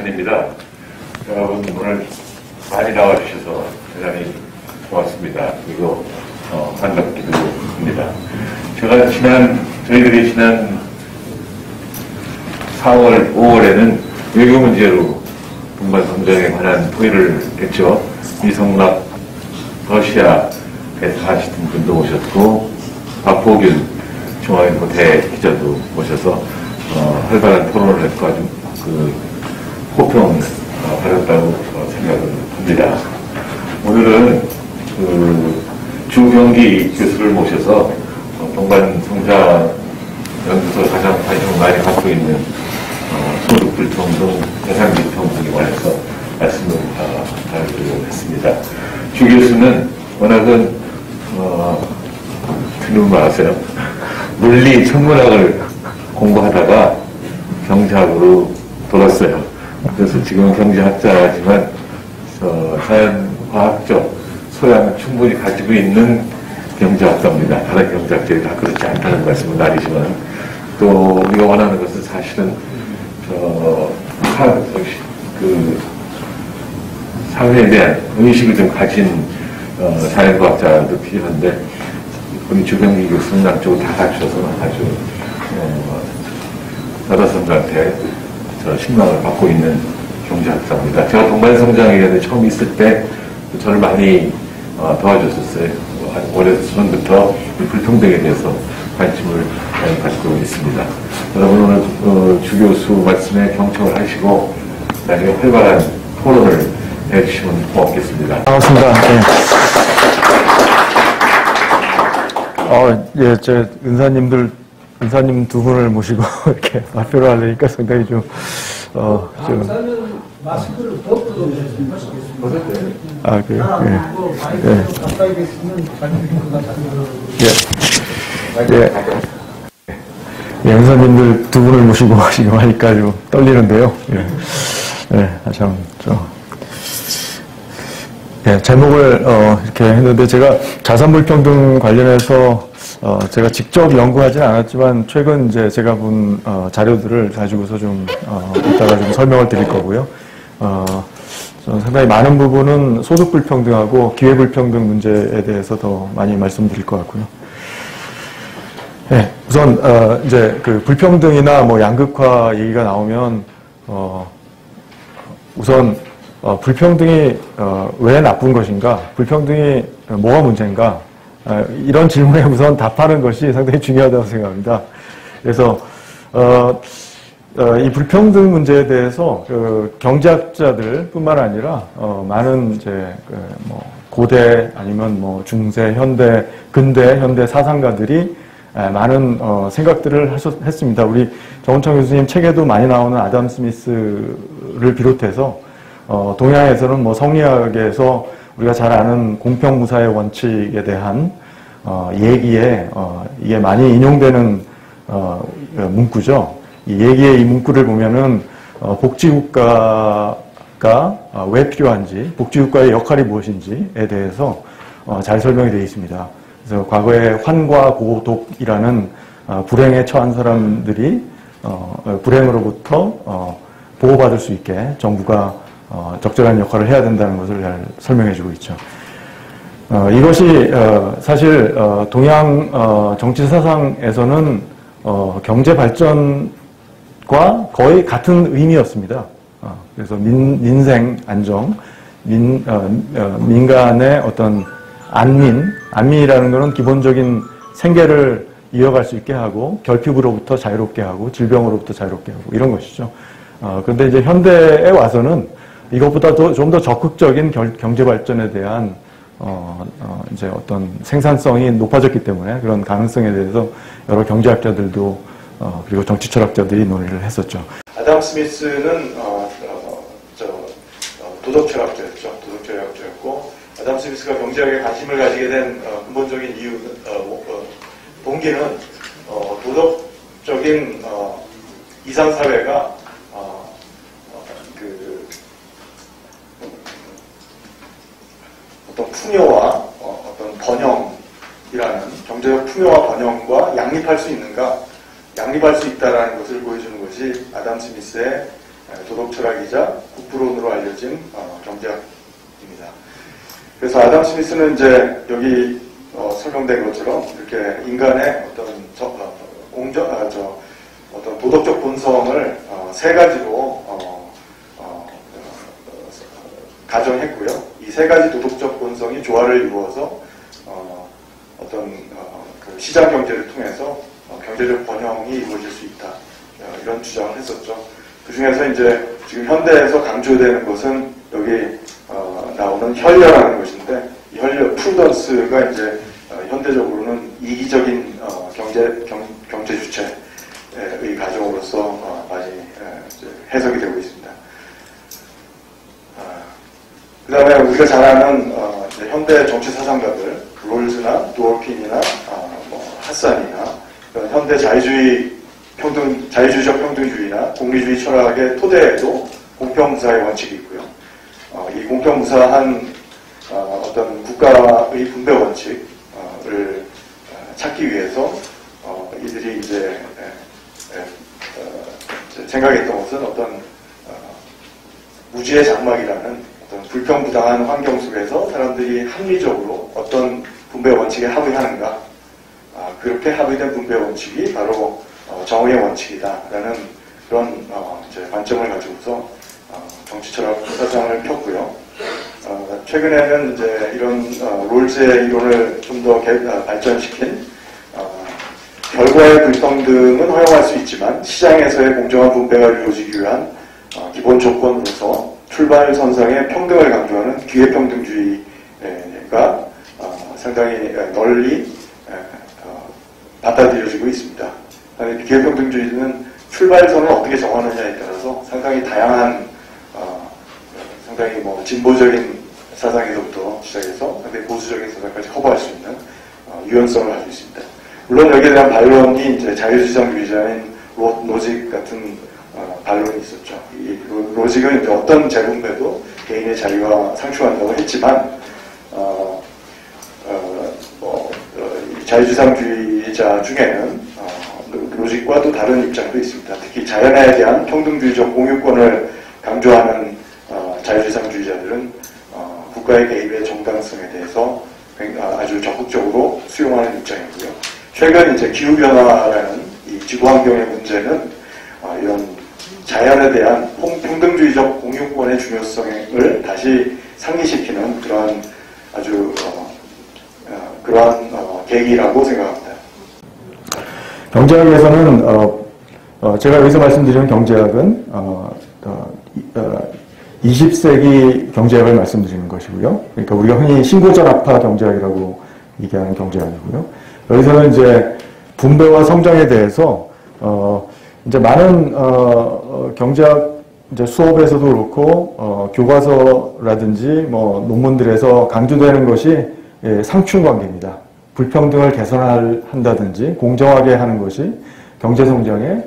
전입니다. 여러분 오늘 많이 나와주셔서 대단히 고맙습니다. 그리고 반갑기도 합니다. 제가 저희들이 지난 4월, 5월에는 외교 문제로 동반 성장에 관한 토의를 했죠. 이성락 러시아 대사하시던 분도 오셨고, 박보균 중앙일보 대기자도 오셔서 활발한 토론을 했고 아주 호평을 받았다고 생각을 합니다. 오늘은 주경기 교수를 모셔서 동반성장 연구소 가장 관심을 많이 갖고 있는 소득불평등, 대상불평등에 관해서 말씀을 드리려고 했습니다. 주 교수는 워낙은 들으면 아세요? 물리 천문학을 공부하다가 경제학으로 돌았어요. 그래서 지금은 경제학자지만 자연과학적 소양을 충분히 가지고 있는 경제학자입니다. 다른 경제학자들이 다 그렇지 않다는 말씀을 나리지만, 또 우리가 원하는 것은 사실은 사회에 대한 의식을 좀 가진 자연과학자도 필요한데, 우리 주경기 교수는 양쪽을 다 갖춰서 아주 여러분들한테 신망을 받고 있는 경제학자입니다. 제가 동반성장에 처음 있을 때 저를 많이 도와줬었어요. 오래전부터 불평등에 대해서 관심을 많이 갖고 있습니다. 여러분 오늘 주 교수 말씀에 경청을 하시고 나중에 활발한 토론을 해주시면 고맙겠습니다. 반갑습니다. 네. 예, 제 은사님 두 분을 모시고 이렇게 발표를 하려니까 상당히 좀 마스크를 벗고도 하시겠습니다. 그래요? 예. 예. 가까이 계시면 예, 은사님들 두 분을 모시고 지금 하니까 좀 떨리는데요. 예. 예, 제목을 이렇게 했는데, 제가 자산불평등 관련해서 제가 직접 연구하진 않았지만 최근 이제 제가 본 자료들을 가지고서 좀 이따가 좀 설명을 드릴 거고요. 상당히 많은 부분은 소득불평등하고 기회불평등 문제에 대해서 더 많이 말씀드릴 것 같고요. 네, 우선 이제 불평등이나 뭐 양극화 얘기가 나오면 우선 불평등이 왜 나쁜 것인가, 불평등이 뭐가 문제인가, 이런 질문에 우선 답하는 것이 상당히 중요하다고 생각합니다. 그래서 이 불평등 문제에 대해서 경제학자들 뿐만 아니라 많은 이제 뭐 고대 아니면 뭐 중세, 현대, 근대, 현대 사상가들이 많은 생각들을 했습니다. 우리 정운창 교수님 책에도 많이 나오는 아담 스미스를 비롯해서 동양에서는 뭐 성리학에서 우리가 잘 아는 공평무사의 원칙에 대한 얘기에 이게 많이 인용되는 문구죠. 이 얘기의 이 문구를 보면은 복지국가가 왜 필요한지, 복지국가의 역할이 무엇인지에 대해서 잘 설명이 되어 있습니다. 그래서 과거에 환과 고독이라는 불행에 처한 사람들이 불행으로부터 보호받을 수 있게 정부가 적절한 역할을 해야 된다는 것을 잘 설명해주고 있죠. 이것이 사실 동양 정치 사상에서는 경제 발전과 거의 같은 의미였습니다. 그래서 민생 안정, 민간의 어떤 안민이라는 것은 기본적인 생계를 이어갈 수 있게 하고, 결핍으로부터 자유롭게 하고, 질병으로부터 자유롭게 하고, 이런 것이죠. 그런데 이제 현대에 와서는 이것보다 좀 더 적극적인 경제 발전에 대한 이제 어떤 생산성이 높아졌기 때문에 그런 가능성에 대해서 여러 경제학자들도 그리고 정치철학자들이 논의를 했었죠. 아담 스미스는 도덕철학자였죠. 도덕철학자였고, 아담 스미스가 경제학에 관심을 가지게 된 근본적인 이유, 동기는 도덕적인 이상사회가 어떤 풍요와 어떤 번영이라는 경제적 풍요와 번영과 양립할 수 있는가, 양립할 수 있다라는 것을 보여주는 것이 아담 스미스의 도덕철학이자 국부론으로 알려진 경제학입니다. 그래서 아담 스미스는 이제 여기 설명된 것처럼 이렇게 인간의 어떤 도덕적 본성을 세 가지로 가정했고요. 이 세 가지 도덕적 본성이 조화를 이루어서 그 시장 경제를 통해서 경제적 번영이 이루어질 수 있다. 이런 주장을 했었죠. 그 중에서 이제 지금 현대에서 강조되는 것은 여기 나오는 혈려라는 것인데, 이 혈려, 프루던스가 이제 현대적으로는 이기적인 경제 주체의 가정으로서 많이 해석이 되고 있습니다. 그 다음에 우리가 잘 아는 현대 정치 사상가들, 롤즈나 도어킨이나 핫산이나 현대 자유주의적 평등주의나 공리주의 철학의 토대에도 공평무사의 원칙이 있고요. 이 공평무사한 어떤 국가의 분배 원칙을 찾기 위해서 이들이 이제 생각했던 것은 어떤 무지의 장막이라는 어떤 불평부당한 환경 속에서 사람들이 합리적으로 어떤 분배 원칙에 합의하는가, 그렇게 합의된 분배 원칙이 바로 정의의 원칙이다라는 그런 관점을 가지고서 정치철학 사상을 폈고요. 최근에는 이제 이런 롤즈의 이론을 좀 더 발전시킨 결과의 불평등은 허용할 수 있지만 시장에서의 공정한 분배가 이루어지기 위한 기본 조건으로서 출발선상의 평등을 강조하는 기회평등주의가 상당히 널리 받아들여지고 있습니다. 기회평등주의는 출발선을 어떻게 정하느냐에 따라서 상당히 다양한 상당히 진보적인 사상에서부터 시작해서 상당히 보수적인 사상까지 커버할 수 있는 유연성을 가지고 있습니다. 물론 여기에 대한 반론이 이제 자유시장주의자인 로직 같은 반론이 있었죠. 이 로직은 이제 어떤 재분배도 개인의 자유와 상충한다고 했지만 자유시장주의자 중에는 로직과 또 다른 입장도 있습니다. 특히 자연에 대한 평등주의적 공유권을 강조하는 자유시장주의자들은 국가의 개입의 정당성에 대해서 아주 적극적으로 수용하는 입장이고요. 최근 이제 기후변화라는 이 지구환경의 문제는 이런 자연에 대한 평등주의적 공유권의 중요성을 다시 상기시키는 그러한 아주 그러한 계기라고 생각합니다. 경제학에서는 제가 여기서 말씀드리는 경제학은 20세기 경제학을 말씀드리는 것이고요. 그러니까 우리가 흔히 신고전압화 경제학이라고 얘기하는 경제학이고요. 여기서는 이제 분배와 성장에 대해서 이제 많은 경제학 이제 수업에서도 그렇고 교과서라든지 논문들에서 강조되는 것이 상충 관계입니다. 불평등을 개선한다든지 공정하게 하는 것이 경제 성장에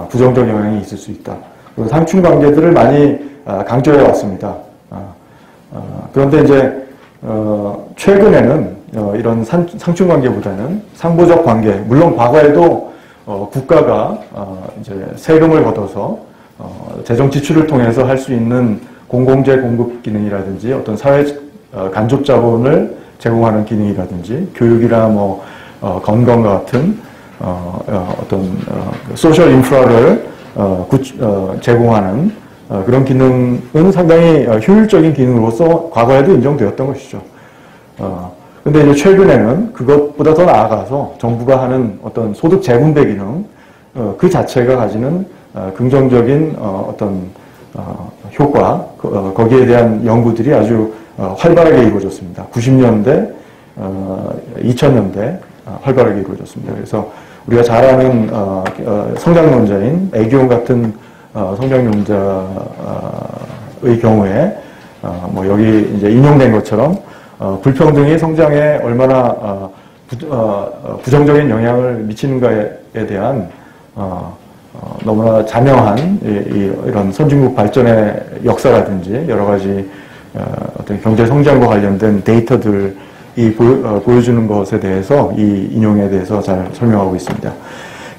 부정적 영향이 있을 수 있다. 그리고 상충 관계들을 많이 강조해 왔습니다. 그런데 이제 최근에는 이런 상충 관계보다는 상보적 관계, 물론 과거에도 국가가 이제 세금을 걷어서 재정 지출을 통해서 할 수 있는 공공재 공급 기능이라든지 어떤 사회 간접 자본을 제공하는 기능이라든지 교육이나 건강과 같은 어떤 소셜 인프라를 제공하는 그런 기능은 상당히 효율적인 기능으로서 과거에도 인정되었던 것이죠. 근데 이제 최근에는 그것보다 더 나아가서 정부가 하는 어떤 소득 재분배 기능, 그 자체가 가지는 긍정적인 어떤 효과, 거기에 대한 연구들이 아주 활발하게 이루어졌습니다. 90년대, 2000년대 활발하게 이루어졌습니다. 그래서 우리가 잘 아는 성장론자인 애기용 같은 성장론자의 경우에 여기 이제 인용된 것처럼 불평등이 성장에 얼마나 부정적인 영향을 미치는가에 대한 너무나 자명한 이런 선진국 발전의 역사라든지 여러 가지 어떤 경제 성장과 관련된 데이터들이 보여주는 것에 대해서 이 인용에 대해서 잘 설명하고 있습니다.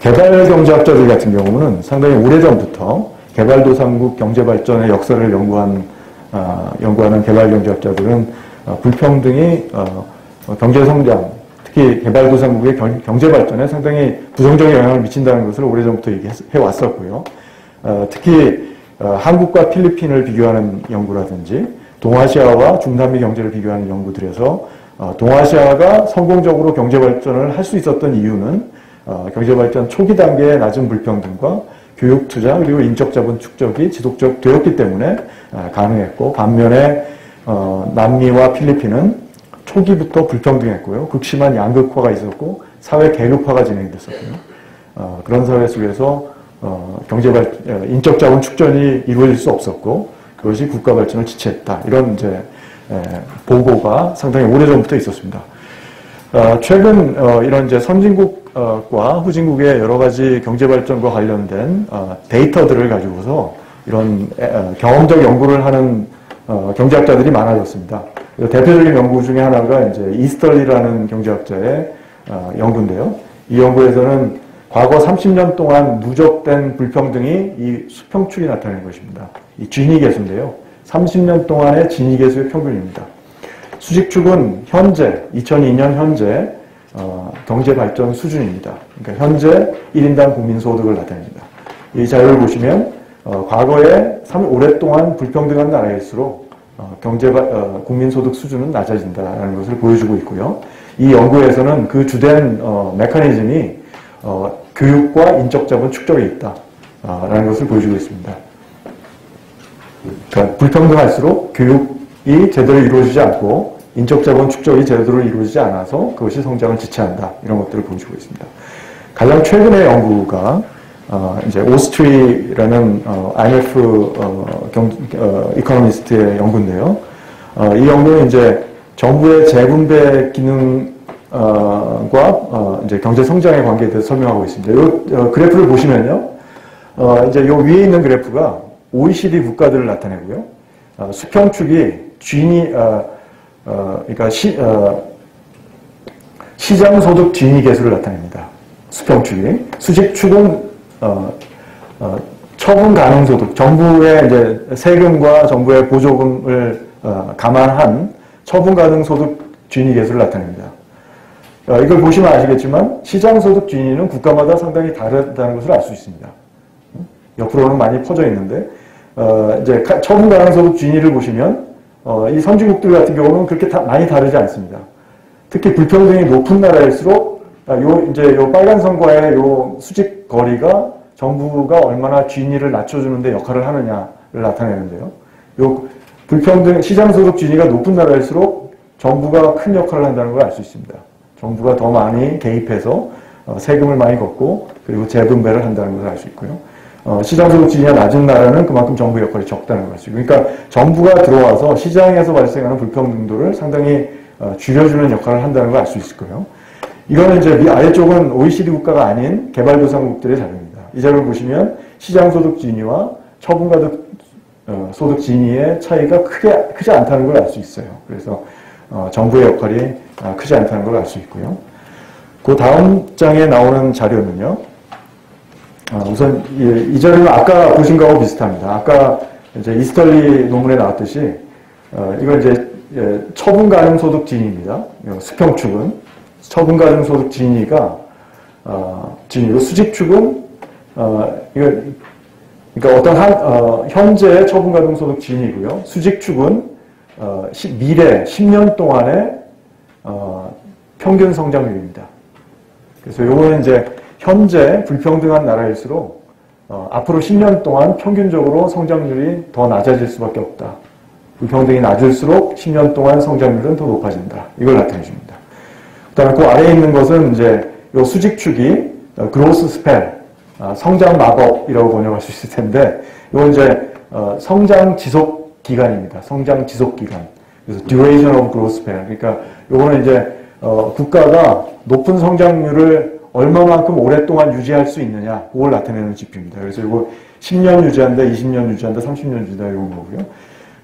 개발 경제학자들 같은 경우는 상당히 오래전부터 개발도상국 경제발전의 역사를 연구하는 개발경제학자들은 불평등이 경제성장, 특히 개발도상국의 경제발전에 상당히 부정적인 영향을 미친다는 것을 오래전부터 얘기해왔었고요. 특히 한국과 필리핀을 비교하는 연구라든지 동아시아와 중남미 경제를 비교하는 연구들에서 동아시아가 성공적으로 경제발전을 할 수 있었던 이유는 경제발전 초기 단계의 낮은 불평등과 교육 투자 그리고 인적 자본 축적이 지속되었기 때문에 가능했고, 반면에 남미와 필리핀은 초기부터 불평등했고요. 극심한 양극화가 있었고 사회 계급화가 진행됐었고요. 그런 사회 속에서 인적 자본 축전이 이루어질 수 없었고 그것이 국가 발전을 지체했다. 이런 이제 보고가 상당히 오래전부터 있었습니다. 최근 이런 이제 선진국과 후진국의 여러 가지 경제 발전과 관련된 데이터들을 가지고서 이런 경험적 연구를 하는 경제학자들이 많아졌습니다. 대표적인 연구 중에 하나가 이제 이스털리라는 경제학자의 연구인데요. 이 연구에서는 과거 30년 동안 누적된 불평등이 이 수평축이 나타낸 것입니다. 이 지니 계수인데요. 30년 동안의 지니 계수의 평균입니다. 수직축은 현재 2002년 현재 경제 발전 수준입니다. 그러니까 현재 1인당 국민소득을 나타냅니다. 이 자료를 보시면 과거에 오랫동안 불평등한 나라일수록 국민소득 수준은 낮아진다는 것을 보여주고 있고요. 이 연구에서는 그 주된 메커니즘이 교육과 인적자본 축적에 있다라는 것을 보여주고 있습니다. 그러니까 불평등할수록 교육이 제대로 이루어지지 않고 인적자본 축적이 제대로 이루어지지 않아서 그것이 성장을 지체한다. 이런 것들을 보여주고 있습니다. 가장 최근의 연구가 이제 오스트리라는 IMF 이코노미스트의 연구인데요. 이 연구는 이제 정부의 재분배 기능과 이제 경제 성장의 관계에 대해서 설명하고 있습니다. 이 그래프를 보시면요, 이제 요 위에 있는 그래프가 OECD 국가들을 나타내고요. 수평축이 그러니까 시장소득 지니 계수를 나타냅니다. 수평축이. 수직축은 처분 가능 소득, 정부의 이제 세금과 정부의 보조금을 감안한 처분 가능 소득 지니 계수를 나타냅니다. 이걸 보시면 아시겠지만 시장소득 지니는 국가마다 상당히 다르다는 것을 알 수 있습니다. 옆으로는 많이 퍼져 있는데 이제 처분 가능 소득 지니를 보시면 이 선진국들 같은 경우는 그렇게 많이 다르지 않습니다. 특히 불평등이 높은 나라일수록 요 빨간 선과의 요 수직 거리가 정부가 얼마나 지니를 낮춰주는데 역할을 하느냐를 나타내는데요. 요 불평등 시장소득 지니가 높은 나라일수록 정부가 큰 역할을 한다는 걸 알 수 있습니다. 정부가 더 많이 개입해서 세금을 많이 걷고 그리고 재분배를 한다는 것을 알 수 있고요. 시장소득 지니가 낮은 나라는 그만큼 정부 역할이 적다는 것이죠. 그러니까 정부가 들어와서 시장에서 발생하는 불평등도를 상당히 줄여주는 역할을 한다는 걸 알 수 있을 거예요. 이거는 이제 아래쪽은 OECD 국가가 아닌 개발도상국들의 자료입니다. 이 자료를 보시면 시장소득 지니와 처분가득 소득 지니의 차이가 크지 않다는 걸 알 수 있어요. 그래서 정부의 역할이 크지 않다는 걸 알 수 있고요. 그 다음 장에 나오는 자료는요. 우선 이 자료는 아까 보신 거하고 비슷합니다. 아까 이제 이스털리 논문에 나왔듯이 이건 이제 처분 가능 소득 지니입니다. 수평축은 처분 가능 소득 지니가 지니고 수직축은 그러니까 어떤 현재의 처분 가능 소득 지니고요. 수직축은 미래 10년 동안의 평균 성장률입니다. 그래서 요거는 이제 현재 불평등한 나라일수록 앞으로 10년 동안 평균적으로 성장률이 더 낮아질 수밖에 없다. 불평등이 낮을수록 10년 동안 성장률은 더 높아진다. 이걸 나타내 줍니다. 그다음에 그 아래에 있는 것은 이제 요 수직축이 그로스 스펠, 성장 마법이라고 번역할 수 있을 텐데, 이건 이제 성장 지속 기간입니다. 성장 지속 기간. 그래서 duration of growth span. 그러니까 요거는 이제 국가가 높은 성장률을 얼마만큼 오랫동안 유지할 수 있느냐, 그걸 나타내는 지표입니다. 그래서 이거 10년 유지한다, 20년 유지한다, 30년 유지한다 이런 거고요.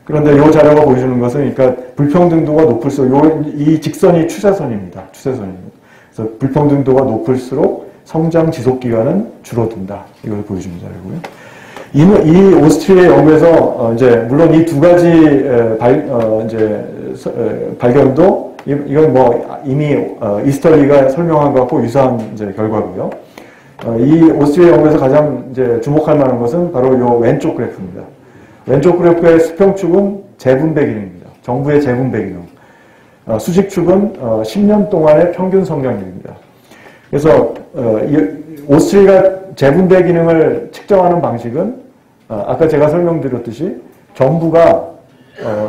그런데 이 자료가 보여주는 것은 그러니까 불평등도가 높을수록 이 직선이 추세선입니다. 추세선입니다. 그래서 불평등도가 높을수록 성장 지속 기간은 줄어든다. 이걸 보여주는 자료고요. 이 오스트리아 연구에서 이제 물론 이 두 가지 발견도 이건 뭐 이미 이스터리가 설명한 것과 유사한 이제 결과고요. 이 오스트리아 연구에서 가장 이제 주목할 만한 것은 바로 이 왼쪽 그래프입니다. 왼쪽 그래프의 수평축은 재분배 기능입니다. 정부의 재분배 기능. 수직축은 10년 동안의 평균 성장률입니다. 그래서 오스트리아가 재분배 기능을 측정하는 방식은 아까 제가 설명드렸듯이 정부가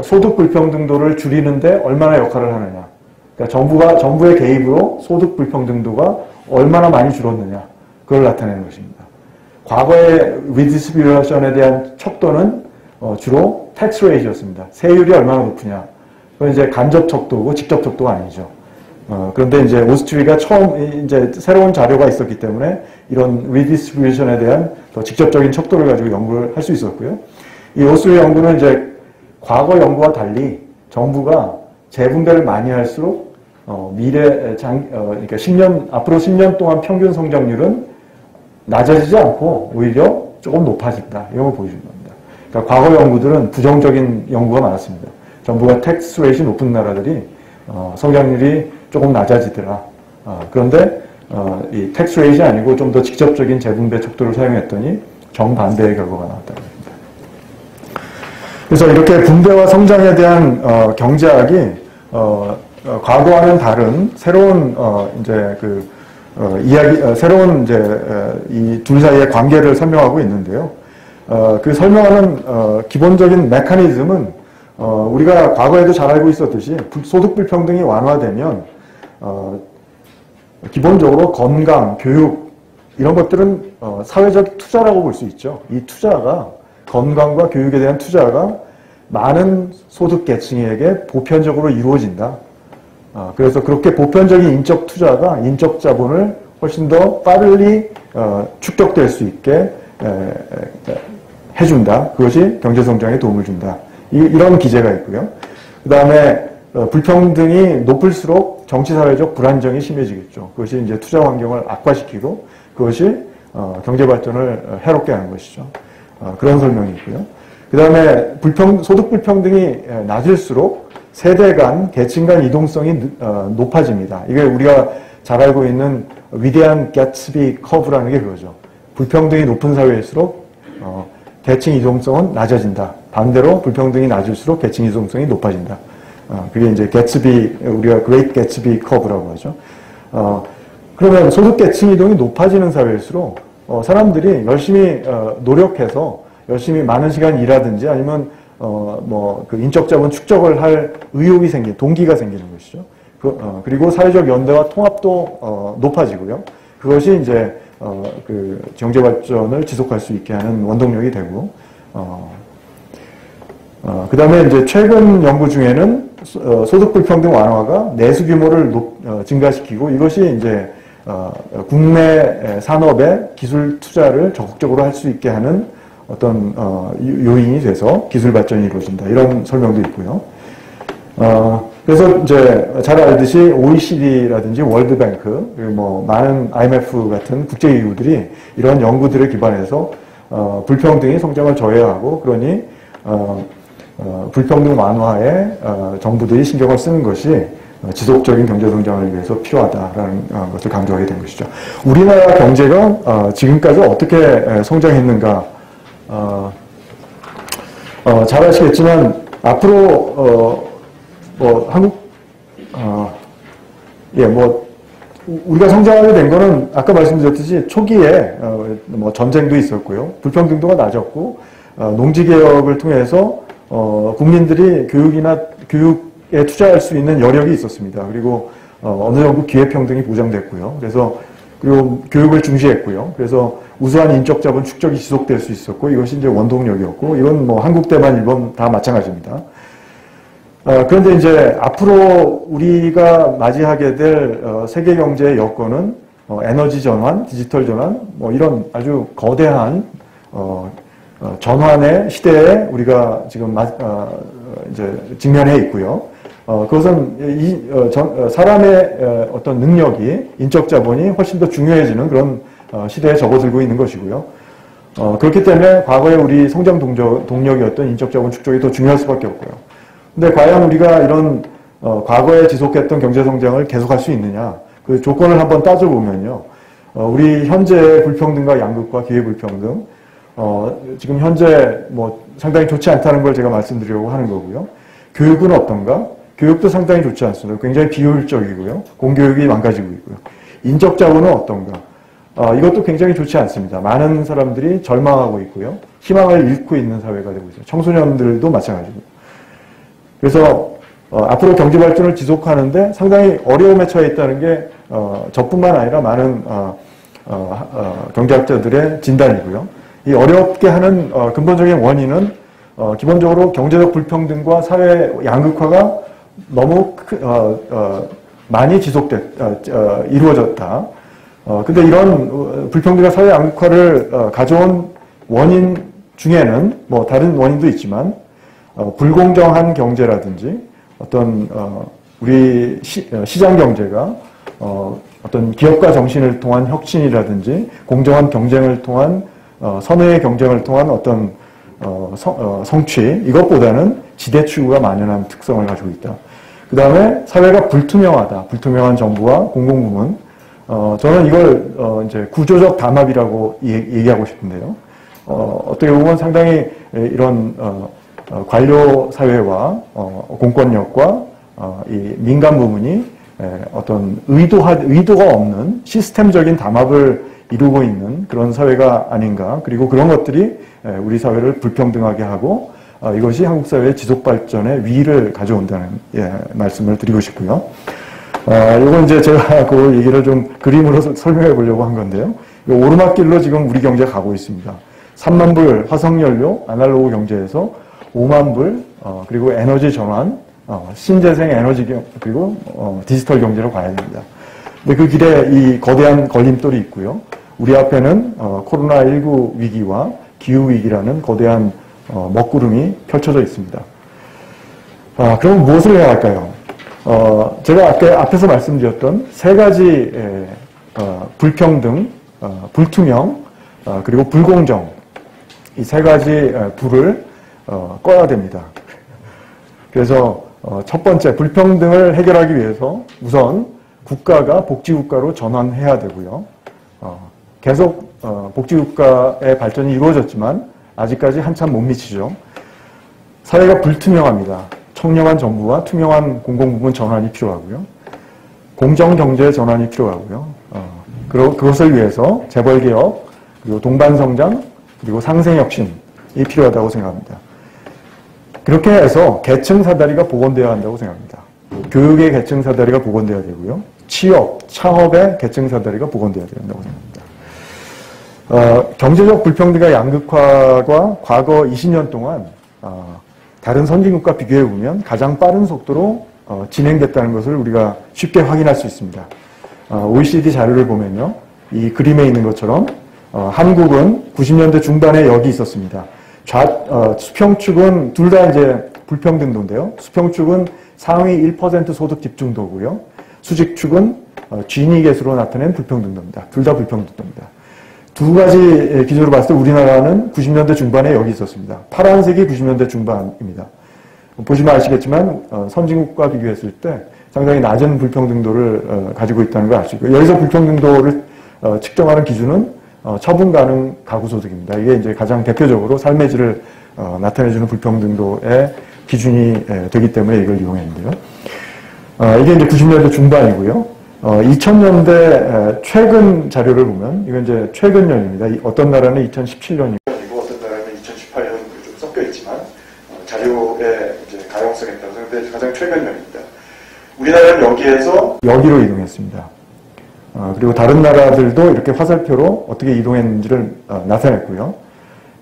소득 불평등도를 줄이는데 얼마나 역할을 하느냐. 그러니까 정부의 개입으로 소득 불평등도가 얼마나 많이 줄었느냐. 그걸 나타내는 것입니다. 과거의 리디스트리뷰션에 대한 척도는 주로 텍스 레이지였습니다. 세율이 얼마나 높으냐. 그건 이제 간접 척도고 직접 척도가 아니죠. 그런데 이제 오스트리아가 처음 이제 새로운 자료가 있었기 때문에 이런 리디스트리뷰션에 대한 더 직접적인 척도를 가지고 연구를 할 수 있었고요. 이 오스트리아 연구는 이제 과거 연구와 달리 정부가 재분배를 많이 할수록 그러니까 앞으로 10년 동안 평균 성장률은 낮아지지 않고 오히려 조금 높아진다. 이런 걸 보여주는 겁니다. 그러니까 과거 연구들은 부정적인 연구가 많았습니다. 정부가 텍스 레이트이 높은 나라들이 성장률이 조금 낮아지더라. 그런데 이 텍스 레이트이 아니고 좀 더 직접적인 재분배 척도를 사용했더니 정반대의 결과가 나왔다는 겁니다. 그래서 이렇게 분배와 성장에 대한 경제학이 과거와는 다른 새로운 이제 새로운 이제 이 둘 사이의 관계를 설명하고 있는데요. 그 설명하는 기본적인 메커니즘은 우리가 과거에도 잘 알고 있었듯이 소득 불평등이 완화되면 기본적으로 건강, 교육 이런 것들은 사회적 투자라고 볼 수 있죠. 이 투자가 건강과 교육에 대한 투자가 많은 소득 계층에게 보편적으로 이루어진다. 그래서 그렇게 보편적인 인적 투자가 인적 자본을 훨씬 더 빠르게 축적될 수 있게 해준다. 그것이 경제성장에 도움을 준다. 이런 기제가 있고요. 그 다음에 불평등이 높을수록 정치사회적 불안정이 심해지겠죠. 그것이 이제 투자 환경을 악화시키고 그것이 경제 발전을 해롭게 하는 것이죠. 그런 설명이 있고요. 그 다음에 소득 불평등이 낮을수록 세대 간, 계층 간 이동성이 높아집니다. 이게 우리가 잘 알고 있는 위대한 개츠비 커브라는 게 그거죠. 불평등이 높은 사회일수록 계층 이동성은 낮아진다. 반대로 불평등이 낮을수록 계층 이동성이 높아진다. 그게 이제 우리가 그레이트 개츠비 커브라고 하죠. 그러면 소득 계층 이동이 높아지는 사회일수록 사람들이 열심히 노력해서 열심히 많은 시간 일하든지 아니면 그 인적 자본 축적을 할 의욕이 동기가 생기는 것이죠. 그리고 사회적 연대와 통합도 높아지고요. 그것이 이제 그 경제 발전을 지속할 수 있게 하는 원동력이 되고, 그 다음에 이제 최근 연구 중에는 소득 불평등 완화가 내수 규모를 증가시키고 이것이 이제 국내 산업의 기술 투자를 적극적으로 할 수 있게 하는 어떤 요인이 돼서 기술 발전이 이루어진다. 이런 설명도 있고요. 그래서 이제 잘 알듯이 OECD라든지 월드뱅크, 그리고 뭐 많은 IMF 같은 국제기구들이 이런 연구들에 기반해서 불평등이 성장을 저해하고 그러니 불평등 완화에 정부들이 신경을 쓰는 것이 지속적인 경제 성장을 위해서 필요하다라는 것을 강조하게 된 것이죠. 우리나라 경제가 지금까지 어떻게 성장했는가? 잘 아시겠지만 앞으로 우리가 성장하게 된 거는 아까 말씀드렸듯이 초기에 전쟁도 있었고요, 불평등도가 낮았고 농지개혁을 통해서 국민들이 교육에 투자할 수 있는 여력이 있었습니다. 그리고 어느 정도 기회평등이 보장됐고요. 그리고 교육을 중시했고요. 그래서 우수한 인적 자본 축적이 지속될 수 있었고 이것이 이제 원동력이었고 이건 뭐 한국 대만 일본 다 마찬가지입니다. 그런데 이제 앞으로 우리가 맞이하게 될 세계 경제의 여건은 에너지 전환, 디지털 전환, 뭐 이런 아주 거대한 전환의 시대에 우리가 지금 이제 직면해 있고요. 그것은 사람의 어떤 능력이 인적 자본이 훨씬 더 중요해지는 그런 시대에 접어들고 있는 것이고요. 그렇기 때문에 과거에 우리 성장 동력이었던 인적 자본 축적이 더 중요할 수밖에 없고요. 근데 과연 우리가 이런 과거에 지속했던 경제 성장을 계속할 수 있느냐? 그 조건을 한번 따져보면요. 우리 현재의 불평등과 양극화, 기회 불평등, 지금 현재 뭐 상당히 좋지 않다는 걸 제가 말씀드리려고 하는 거고요. 교육은 어떤가? 교육도 상당히 좋지 않습니다. 굉장히 비효율적이고요. 공교육이 망가지고 있고요. 인적 자본은 어떤가? 이것도 굉장히 좋지 않습니다. 많은 사람들이 절망하고 있고요. 희망을 잃고 있는 사회가 되고 있어요. 청소년들도 마찬가지고. 그래서 앞으로 경제 발전을 지속하는데 상당히 어려움에 처해 있다는 게 저뿐만 아니라 많은 경제학자들의 진단이고요. 이 어렵게 하는 근본적인 원인은 기본적으로 경제적 불평등과 사회 양극화가 너무 많이 이루어졌다. 근데 이런 불평등과 사회 양극화를 가져온 원인 중에는 뭐 다른 원인도 있지만 불공정한 경제라든지 어떤 우리 시장 경제가 어떤 기업가 정신을 통한 혁신이라든지 공정한 경쟁을 통한 선의의 경쟁을 통한 어떤 성취, 이것보다는 지대 추구가 만연한 특성을 가지고 있다. 그 다음에 사회가 불투명하다. 불투명한 정부와 공공부문. 저는 이걸 이제 구조적 담합이라고 얘기하고 싶은데요. 어떻게 보면 상당히 이런 관료 사회와 공권력과 이 민간 부문이 어떤 의도가 없는 시스템적인 담합을 이루고 있는 그런 사회가 아닌가. 그리고 그런 것들이 우리 사회를 불평등하게 하고 이것이 한국 사회의 지속 발전에 위기를 가져온다는 말씀을 드리고 싶고요. 이건 이제 제가 그 얘기를 좀 그림으로 설명해 보려고 한 건데요. 이 오르막길로 지금 우리 경제가 가고 있습니다. 3만 불 화석연료 아날로그 경제에서 5만 불 그리고 에너지 전환 신재생 에너지 그리고 디지털 경제로 가야 됩니다. 근데 그 길에 이 거대한 걸림돌이 있고요. 우리 앞에는 코로나19 위기와 기후위기라는 거대한 먹구름이 펼쳐져 있습니다. 그럼 무엇을 해야 할까요? 제가 앞에서 말씀드렸던 세 가지 불평등, 불투명, 그리고 불공정 이 세 가지 불을 꺼야 됩니다. 그래서 첫 번째 불평등을 해결하기 위해서 우선 국가가 복지국가로 전환해야 되고요. 계속 복지국가의 발전이 이루어졌지만 아직까지 한참 못 미치죠. 사회가 불투명합니다. 청렴한 정부와 투명한 공공부문 전환이 필요하고요. 공정경제 전환이 필요하고요. 그것을 위해서 재벌개혁, 그리고 동반성장, 그리고 상생혁신이 필요하다고 생각합니다. 그렇게 해서 계층 사다리가 복원되어야 한다고 생각합니다. 교육의 계층 사다리가 복원되어야 되고요. 취업, 창업의 계층 사다리가 복원되어야 된다고 생각합니다. 경제적 불평등과 양극화가 과거 20년 동안 다른 선진국과 비교해보면 가장 빠른 속도로 진행됐다는 것을 우리가 쉽게 확인할 수 있습니다. OECD 자료를 보면요. 이 그림에 있는 것처럼 한국은 90년대 중반에 여기 있었습니다. 수평축은 둘 다 이제 불평등도인데요. 수평축은 상위 1% 소득 집중도고요. 수직축은 지니 계수로 나타낸 불평등도입니다. 둘 다 불평등도입니다. 두 가지 기준으로 봤을 때 우리나라는 90년대 중반에 여기 있었습니다. 파란색이 90년대 중반입니다. 보시면 아시겠지만 선진국과 비교했을 때 상당히 낮은 불평등도를 가지고 있다는 걸 알 수 있고요. 여기서 불평등도를 측정하는 기준은 처분 가능 가구 소득입니다. 이게 이제 가장 대표적으로 삶의 질을 나타내주는 불평등도의 기준이 되기 때문에 이걸 이용했는데요. 이게 이제 90년대 중반이고요. 2000년대 최근 자료를 보면 이건 이제 최근년입니다. 어떤 나라는 2017년이고 어떤 나라는 2018년으로 좀 섞여 있지만 자료의 이제 가용성에 따라서 근데 가장 최근년입니다. 우리나라는 여기로 이동했습니다. 그리고 다른 나라들도 이렇게 화살표로 어떻게 이동했는지를 나타냈고요.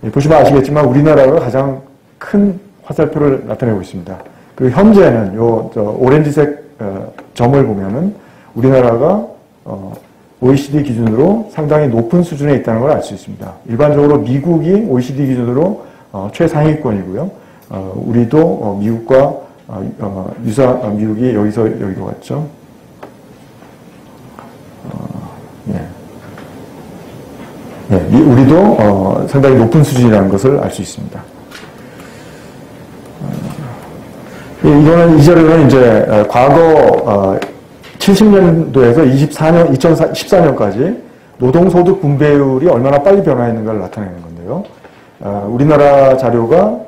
보시면 아시겠지만 우리나라가 가장 큰 화살표를 나타내고 있습니다. 그리고 현재는 오렌지색 점을 보면은 우리나라가 OECD 기준으로 상당히 높은 수준에 있다는 걸 알 수 있습니다. 일반적으로 미국이 OECD 기준으로 최상위권이고요. 우리도 미국과 미국이 여기로 갔죠. 예. 우리도 상당히 높은 수준이라는 것을 알 수 있습니다. 이 자료는 이제 과거 70년도에서 2014년까지 노동소득 분배율이 얼마나 빨리 변화했는가를 나타내는 건데요. 우리나라 자료가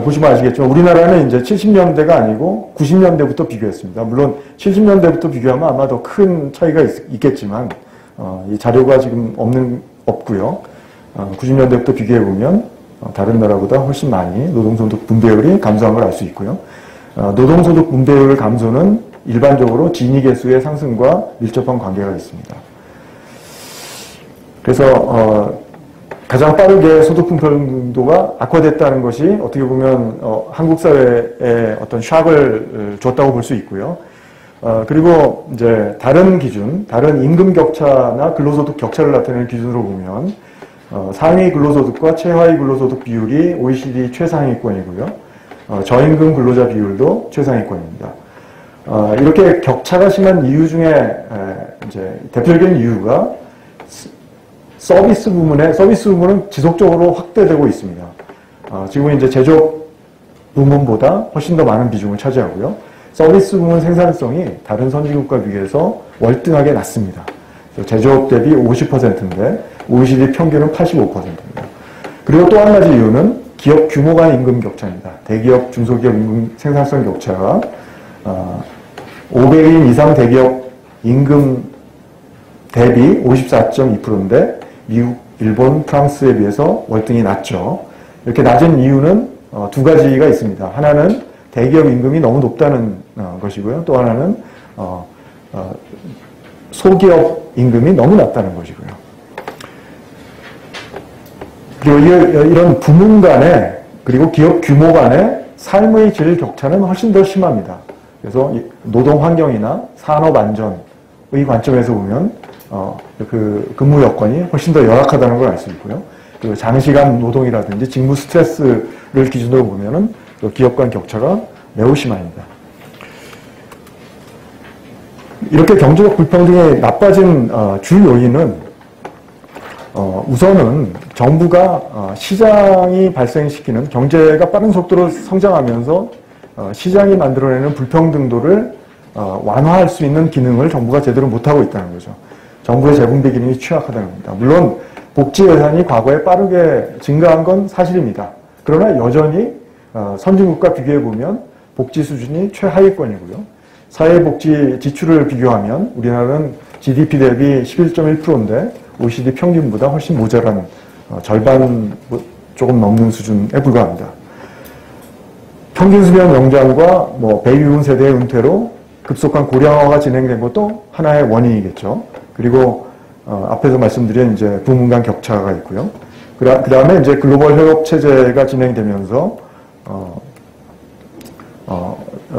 보시면 아시겠지만 우리나라는 이제 70년대가 아니고 90년대부터 비교했습니다. 물론 70년대부터 비교하면 아마 더 큰 차이가 있겠지만 이 자료가 지금 없고요. 90년대부터 비교해보면 다른 나라보다 훨씬 많이 노동소득 분배율이 감소한 걸 알 수 있고요. 노동소득 분배율 감소는 일반적으로 진위계수의 상승과 밀접한 관계가 있습니다. 그래서 가장 빠르게 소득 분평도가 악화됐다는 것이 어떻게 보면 한국 사회에 어떤 샥을 줬다고 볼 수 있고요. 그리고 이제 다른 기준, 다른 임금 격차나 근로소득 격차를 나타내는 기준으로 보면 상위 근로소득과 최하위 근로소득 비율이 OECD 최상위권이고요. 저임금 근로자 비율도 최상위권입니다. 이렇게 격차가 심한 이유 중에 이제 대표적인 이유가 서비스 부문은 지속적으로 확대되고 있습니다. 지금은 이제 제조업 부문보다 훨씬 더 많은 비중을 차지하고요. 서비스 부문 생산성이 다른 선진국과 비교해서 월등하게 낮습니다. 제조업 대비 50%인데 OECD 평균은 85%입니다. 그리고 또 한 가지 이유는 기업 규모 간 임금 격차입니다. 대기업, 중소기업 임금 생산성 격차가 500인 이상 대기업 임금 대비 54.2%인데 미국, 일본, 프랑스에 비해서 월등히 낮죠. 이렇게 낮은 이유는 두 가지가 있습니다. 하나는 대기업 임금이 너무 높다는 것이고요. 또 하나는 소기업 임금이 너무 낮다는 것이고요. 그리고 이런 부문 간의 그리고 기업 규모 간의 삶의 질 격차는 훨씬 더 심합니다. 그래서 노동 환경이나 산업 안전의 관점에서 보면 그 근무 여건이 훨씬 더 열악하다는 걸 알 수 있고요. 그리고 장시간 노동이라든지 직무 스트레스를 기준으로 보면은 기업 간 격차가 매우 심합니다. 이렇게 경제적 불평등이 나빠진 주 요인은 우선은 정부가 시장이 발생시키는 경제가 빠른 속도로 성장하면서 시장이 만들어내는 불평등도를 완화할 수 있는 기능을 정부가 제대로 못하고 있다는 거죠. 정부의 재분배 기능이 취약하다는 겁니다. 물론 복지 예산이 과거에 빠르게 증가한 건 사실입니다. 그러나 여전히 선진국과 비교해보면 복지 수준이 최하위권이고요. 사회복지 지출을 비교하면 우리나라는 GDP 대비 11.1%인데 OECD 평균보다 훨씬 모자란 절반 조금 넘는 수준에 불과합니다. 평균 수명 연장과 베이비붐 세대의 은퇴로 급속한 고령화가 진행된 것도 하나의 원인이겠죠. 그리고 앞에서 말씀드린 이제 부문 간 격차가 있고요. 그 다음에 이제 글로벌 협업 체제가 진행되면서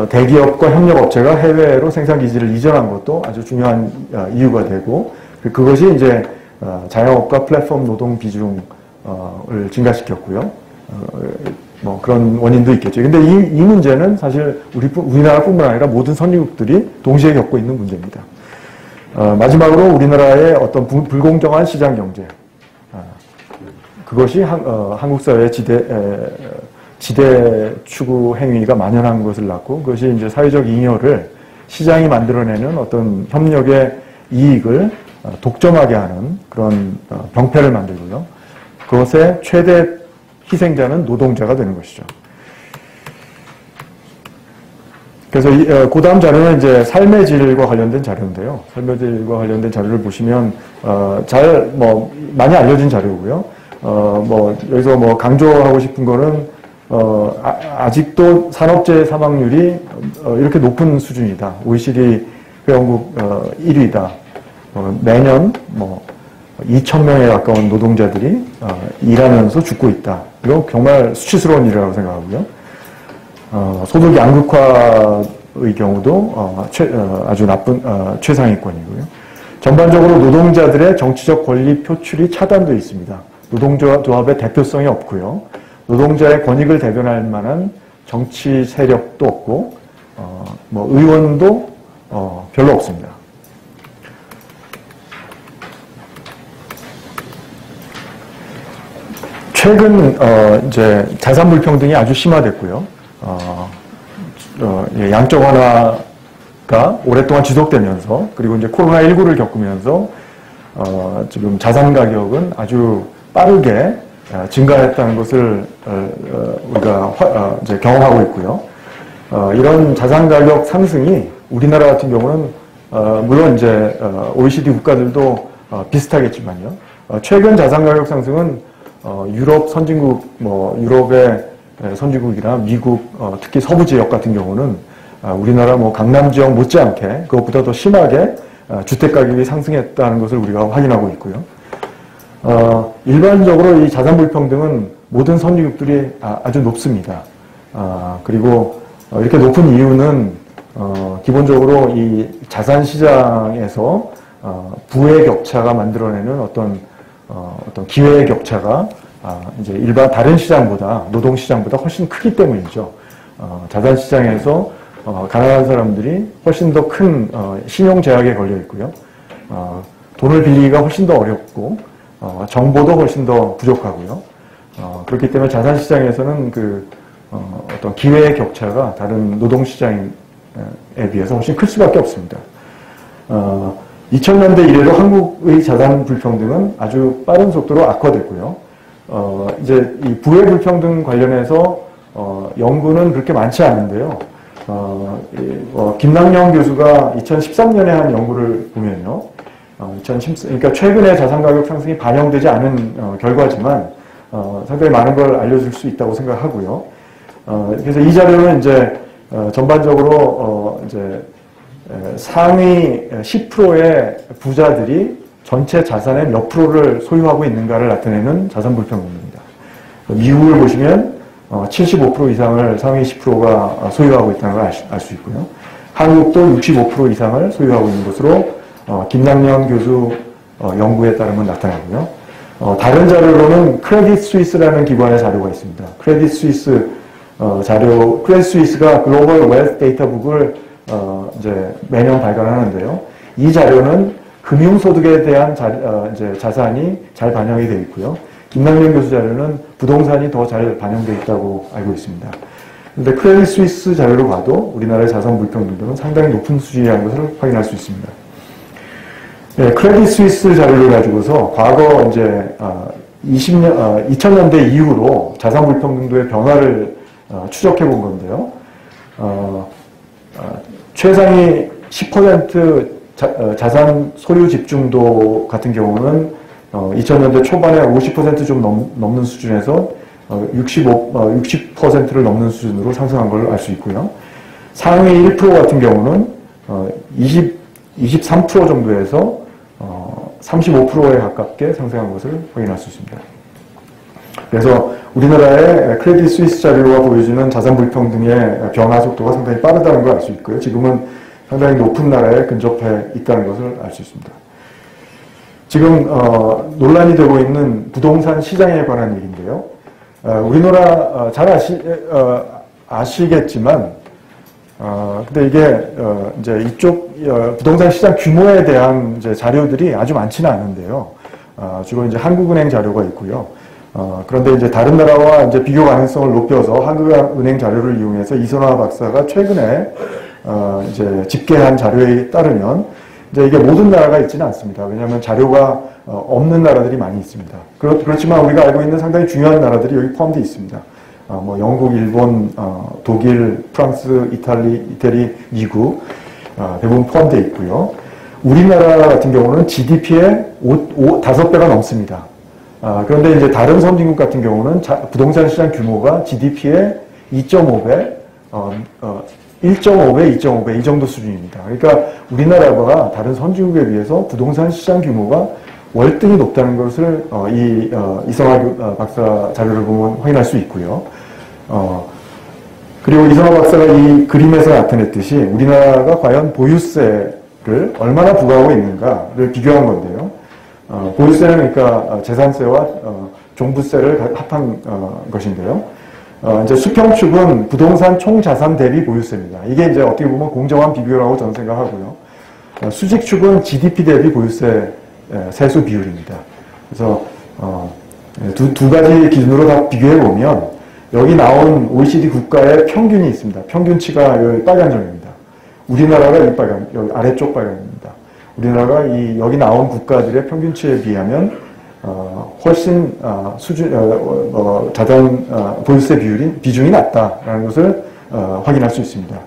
대기업과 협력업체가 해외로 생산 기지를 이전한 것도 아주 중요한 이유가 되고 그것이 이제 자영업과 플랫폼 노동 비중을 증가시켰고요. 그런 원인도 있겠죠. 근데 이 문제는 사실 우리나라뿐만 아니라 모든 선진국들이 동시에 겪고 있는 문제입니다. 마지막으로 우리나라의 어떤 불공정한 시장 경제. 그것이 한국 사회의 지대 추구 행위가 만연한 것을 낳고 그것이 이제 사회적 잉여를 시장이 만들어내는 어떤 협력의 이익을 독점하게 하는 그런 병폐를 만들고요. 그것의 최대 희생자는 노동자가 되는 것이죠. 그래서 그 다음 자료는 이제 삶의 질과 관련된 자료인데요. 삶의 질과 관련된 자료를 보시면 많이 알려진 자료고요. 여기서 강조하고 싶은 거는 아직도 산업재해 사망률이 이렇게 높은 수준이다. OECD 회원국 1위다. 매년 2,000명에 가까운 노동자들이 일하면서 죽고 있다. 이거 정말 수치스러운 일이라고 생각하고요. 소득 양극화의 경우도 아주 나쁜 최상위권이고요. 전반적으로 노동자들의 정치적 권리 표출이 차단되어 있습니다. 노동조합의 대표성이 없고요. 노동자의 권익을 대변할 만한 정치 세력도 없고 의원도 별로 없습니다. 최근 이제 자산 불평등이 아주 심화됐고요. 양적 완화가 오랫동안 지속되면서 그리고 이제 코로나19를 겪으면서 지금 자산 가격은 아주 빠르게 증가했다는 것을 우리가 이제 경험하고 있고요. 이런 자산 가격 상승이 우리나라 같은 경우는 물론 이제 OECD 국가들도 비슷하겠지만요. 최근 자산 가격 상승은 유럽 선진국, 유럽의 선진국이나 미국, 특히 서부 지역 같은 경우는 우리나라 강남 지역 못지않게 그것보다 더 심하게 주택 가격이 상승했다는 것을 우리가 확인하고 있고요. 일반적으로 이 자산 불평등은 모든 선진국들이 아주 높습니다. 그리고 이렇게 높은 이유는 기본적으로 이 자산 시장에서 부의 격차가 만들어내는 어떤 기회의 격차가 이제 일반 다른 시장보다 노동 시장보다 훨씬 크기 때문이죠. 자산 시장에서 가난한 사람들이 훨씬 더 큰 신용 제약에 걸려 있고요. 돈을 빌리기가 훨씬 더 어렵고 정보도 훨씬 더 부족하고요. 그렇기 때문에 자산 시장에서는 어떤 기회의 격차가 다른 노동 시장에 비해서 훨씬 클 수밖에 없습니다. 2000년대 이래로 한국의 자산 불평등은 아주 빠른 속도로 악화됐고요. 이제 이 부의 불평등 관련해서 연구는 그렇게 많지 않은데요. 김남영 교수가 2013년에 한 연구를 보면요. 그러니까 최근에 자산 가격 상승이 반영되지 않은 결과지만 상당히 많은 걸 알려줄 수 있다고 생각하고요. 그래서 이 자료는 이제 전반적으로 이제 상위 10%의 부자들이 전체 자산의 몇 프로를 소유하고 있는가를 나타내는 자산 불평등입니다. 미국을 보시면 75% 이상을 상위 10%가 소유하고 있다는 걸 알 수 있고요. 한국도 65% 이상을 소유하고 있는 것으로 김남영 교수 연구에 따르면 나타나고요. 다른 자료로는 크레딧 스위스라는 기관의 자료가 있습니다. 크레딧 스위스 크레딧 스위스가 글로벌 웰스 데이터북을 이제 매년 발간하는데요. 이 자료는 금융소득에 대한 이제 자산이 잘 반영이 되어 있고요. 김남영 교수 자료는 부동산이 더 잘 반영되어 있다고 알고 있습니다. 그런데 크레딧 스위스 자료로 봐도 우리나라의 자산 불평등은 상당히 높은 수준이라는 것을 확인할 수 있습니다. 네, 크레딧 스위스 자료를 가지고서 과거 이제 2000년대 이후로 자산 불평등도의 변화를 추적해 본 건데요. 최상위 10% 자산 소유 집중도 같은 경우는 2000년대 초반에 50% 좀 넘는 수준에서 60%를 넘는 수준으로 상승한 걸 알 수 있고요. 상위 1% 같은 경우는 23% 정도에서 35%에 가깝게 상승한 것을 확인할 수 있습니다. 그래서 우리나라의 크레딧 스위스 자료가 보여주는 자산 불평등의 변화 속도가 상당히 빠르다는 걸 알 수 있고요. 지금은 상당히 높은 나라에 근접해 있다는 것을 알 수 있습니다. 지금 논란이 되고 있는 부동산 시장에 관한 얘기인데요. 우리나라 잘 아시겠지만 근데 이게 이제 이쪽 부동산 시장 규모에 대한 이제 자료들이 아주 많지는 않은데요. 주로 이제 한국은행 자료가 있고요. 그런데 이제 다른 나라와 이제 비교 가능성을 높여서 한국은행 자료를 이용해서 이선화 박사가 최근에 이제 집계한 자료에 따르면 이제 이게 모든 나라가 있지는 않습니다. 왜냐하면 자료가 없는 나라들이 많이 있습니다. 그렇지만 우리가 알고 있는 상당히 중요한 나라들이 여기 포함되어 있습니다. 뭐 영국, 일본, 독일, 프랑스, 이태리, 미국 대부분 포함되어 있고요. 우리나라 같은 경우는 GDP의 5배가 넘습니다. 그런데 이제 다른 선진국 같은 경우는 부동산 시장 규모가 GDP의 2.5배, 1.5배, 2.5배 이 정도 수준입니다. 그러니까 우리나라가 다른 선진국에 비해서 부동산 시장 규모가 월등히 높다는 것을 이선화 박사 자료를 보면 확인할 수 있고요. 그리고 이선화 박사가 이 그림에서 나타냈듯이 우리나라가 과연 보유세를 얼마나 부과하고 있는가를 비교한 건데요. 보유세는 그러니까 재산세와 종부세를 합한 것인데요. 이제 수평축은 부동산 총자산 대비 보유세입니다. 이게 이제 어떻게 보면 공정한 비교라고 저는 생각하고요. 수직축은 GDP 대비 보유세 세수 비율입니다. 그래서 두 가지 기준으로 다 비교해 보면 여기 나온 OECD 국가의 평균이 있습니다. 평균치가 여기 빨간 점입니다. 우리나라가 이 빨간, 여기 아래쪽 빨간입니다. 우리나라가 여기 나온 국가들의 평균치에 비하면 훨씬 자산 보유세 비중이 낮다라는 것을 확인할 수 있습니다.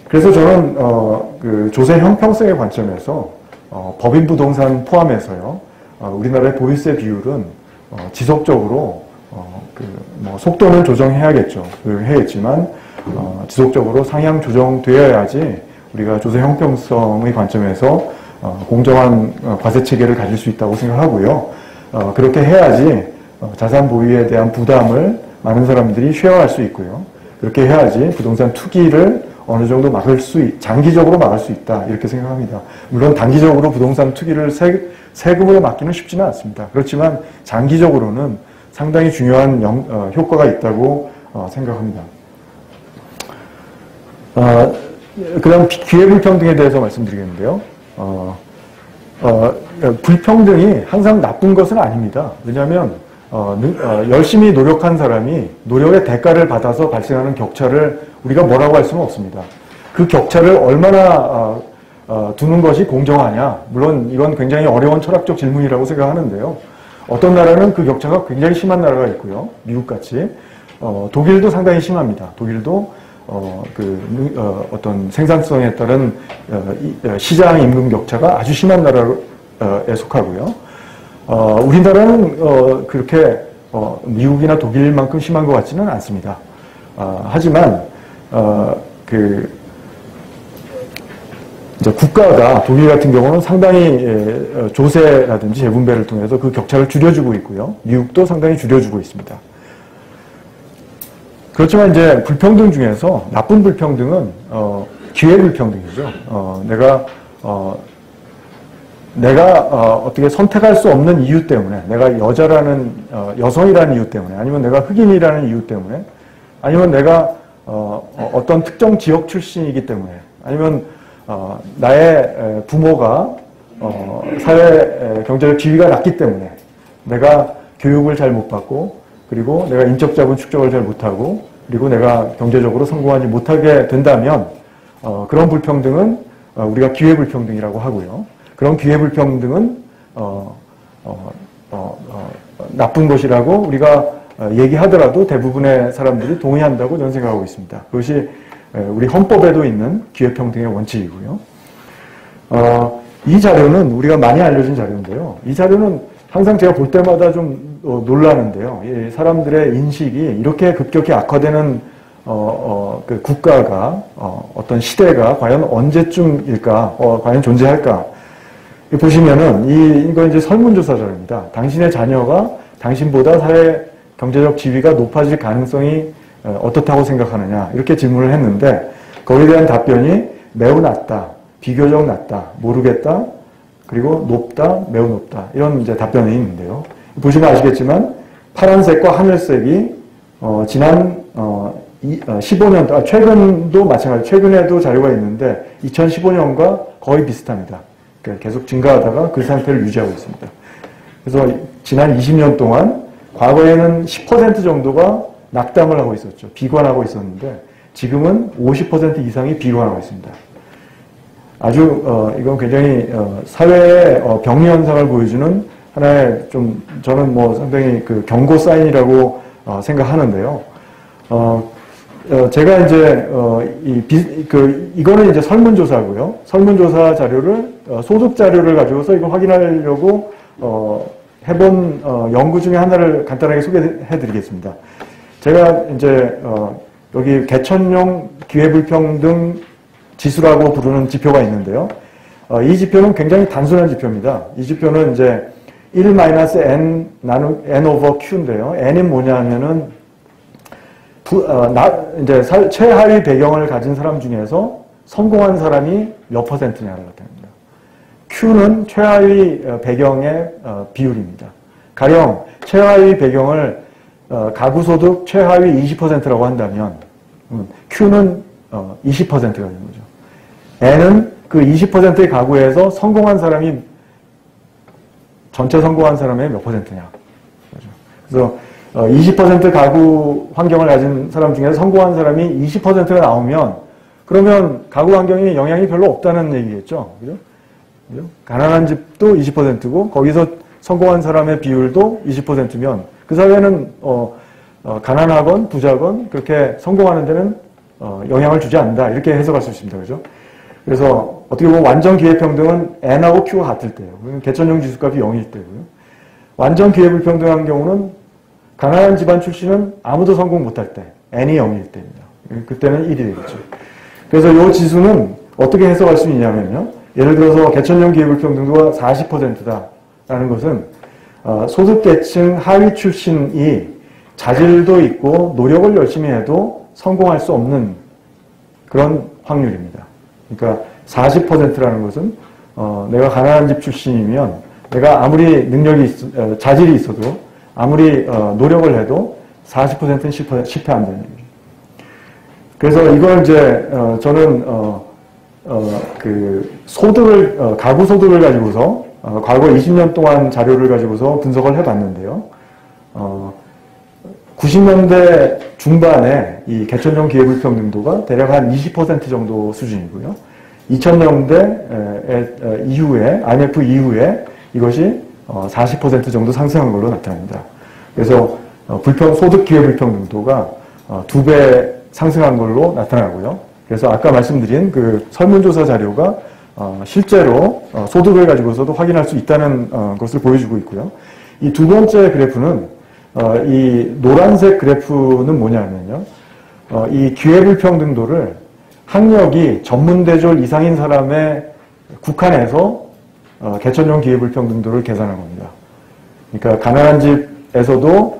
그래서 저는 그 조세 형평성의 관점에서 법인 부동산 포함해서요, 우리나라의 보유세 비율은 지속적으로 속도는 조정해야겠죠. 해야겠지만 지속적으로 상향 조정되어야지 우리가 조세 형평성의 관점에서 공정한 과세 체계를 가질 수 있다고 생각하고요. 그렇게 해야지 자산 보유에 대한 부담을 많은 사람들이 쉐어할 수 있고요. 그렇게 해야지 부동산 투기를 어느 정도 장기적으로 막을 수 있다, 이렇게 생각합니다. 물론 단기적으로 부동산 투기를 세금으로 막기는 쉽지는 않습니다. 그렇지만 장기적으로는 상당히 중요한 효과가 있다고 생각합니다. 그 다음 기회불평등에 대해서 말씀드리겠는데요. 불평등이 항상 나쁜 것은 아닙니다. 왜냐하면 열심히 노력한 사람이 노력의 대가를 받아서 발생하는 격차를 우리가 뭐라고 할 수는 없습니다. 그 격차를 얼마나 두는 것이 공정하냐, 물론 이건 굉장히 어려운 철학적 질문이라고 생각하는데요. 어떤 나라는 그 격차가 굉장히 심한 나라가 있고요. 미국같이 독일도 상당히 심합니다. 독일도 어떤 생산성에 따른 시장 임금 격차가 아주 심한 나라에 속하고요. 우리나라는 그렇게 미국이나 독일만큼 심한 것 같지는 않습니다. 하지만 이제 국가가 독일 같은 경우는 상당히 조세라든지 재분배를 통해서 그 격차를 줄여주고 있고요. 미국도 상당히 줄여주고 있습니다. 그렇지만 이제 불평등 중에서 나쁜 불평등은 기회 불평등이죠. 내가 어떻게 선택할 수 없는 이유 때문에, 내가 여성이라는 이유 때문에, 아니면 내가 흑인이라는 이유 때문에, 아니면 내가 어떤 특정 지역 출신이기 때문에, 아니면 나의 부모가 사회 경제적 지위가 낮기 때문에 내가 교육을 잘 못 받고, 그리고 내가 인적 자본 축적을 잘 못하고, 그리고 내가 경제적으로 성공하지 못하게 된다면 그런 불평등은 우리가 기회 불평등이라고 하고요. 그런 기회 불평등은 나쁜 것이라고 우리가 얘기하더라도 대부분의 사람들이 동의한다고 저는 생각하고 있습니다. 그것이 우리 헌법에도 있는 기회평등의 원칙이고요. 이 자료는 우리가 많이 알려진 자료인데요. 이 자료는 항상 제가 볼 때마다 좀 놀라는데요. 사람들의 인식이 이렇게 급격히 악화되는 그 국가가 어떤 시대가 과연 언제쯤일까, 과연 존재할까. 보시면은 이거 이제 설문조사 자료입니다. 당신의 자녀가 당신보다 사회 경제적 지위가 높아질 가능성이 어떻다고 생각하느냐, 이렇게 질문을 했는데 거기에 대한 답변이 매우 낮다, 비교적 낮다, 모르겠다, 그리고 높다, 매우 높다, 이런 이제 답변이 있는데요. 보시면 아시겠지만 파란색과 하늘색이 지난 15년, 최근도 마찬가지, 최근에도 자료가 있는데 2015년과 거의 비슷합니다. 그러니까 계속 증가하다가 그 상태를 유지하고 있습니다. 그래서 지난 20년 동안 과거에는 10% 정도가 낙담을 하고 있었죠. 비관하고 있었는데 지금은 50% 이상이 비관하고 있습니다. 아주 이건 굉장히 사회의 병리 현상을 보여주는 하나의 저는 상당히 그 경고 사인이라고 생각하는데요. 제가 이제 이거는 이제 설문조사고요. 설문조사 자료를 소득 자료를 가지고서 이걸 확인하려고 해본 연구 중에 하나를 간단하게 소개해드리겠습니다. 제가 이제 여기 개천용 기회불평등 지수라고 부르는 지표가 있는데요. 이 지표는 굉장히 단순한 지표입니다. 이 지표는 이제 1-n n over q인데요. n이 뭐냐 하면은 이제 최하위 배경을 가진 사람 중에서 성공한 사람이 몇 %냐를 나타냅니다. q는 최하위 배경의 비율입니다. 가령 최하위 배경을 가구소득 최하위 20%라고 한다면 q는 20%가 되는 거죠. n은 그 20%의 가구에서 성공한 사람이 전체 성공한 사람의 몇 %냐. 그래서 20% 가구 환경을 가진 사람 중에서 성공한 사람이 20%가 나오면 그러면 가구 환경에 영향이 별로 없다는 얘기겠죠. 그죠? 가난한 집도 20%고 거기서 성공한 사람의 비율도 20%면 그 사회는 가난하건 부자건 그렇게 성공하는 데는 영향을 주지 않는다. 이렇게 해석할 수 있습니다. 그죠? 그래서 어떻게 보면 완전 기회평등은 N하고 Q가 같을 때예요. 개천형 지수값이 0일 때고요. 완전 기회불평등한 경우는 가난한 집안 출신은 아무도 성공 못할 때 N이 0일 때입니다. 그때는 1이 되겠죠. 그래서 이 지수는 어떻게 해석할 수 있냐면요. 예를 들어서 개천형 기회불평등도가 40%다라는 것은 소득계층 하위 출신이 자질도 있고 노력을 열심히 해도 성공할 수 없는 그런 확률입니다. 그러니까 40%라는 것은 내가 가난한 집 출신이면 내가 아무리 능력이 자질이 있어도 아무리 노력을 해도 40%는 실패한다는 얘기죠. 그래서 이걸 이제 저는 그 소득을 가구 소득을 가지고서 과거 20년 동안 자료를 가지고서 분석을 해봤는데요. 90년대 중반에 이 개천형 기회불평등도가 대략 한 20% 정도 수준이고요. 2000년대 이후에 IMF 이후에 이것이 40% 정도 상승한 걸로 나타납니다. 그래서 소득 기회 불평등도가 2배 상승한 걸로 나타나고요. 그래서 아까 말씀드린 그 설문조사 자료가 실제로 소득을 가지고서도 확인할 수 있다는 것을 보여주고 있고요. 이 두 번째 그래프는 이 노란색 그래프는 뭐냐면요. 이 기회 불평등도를 학력이 전문대졸 이상인 사람의 국한해서 개천형 기회불평등도를 계산한 겁니다. 그러니까 가난한 집에서도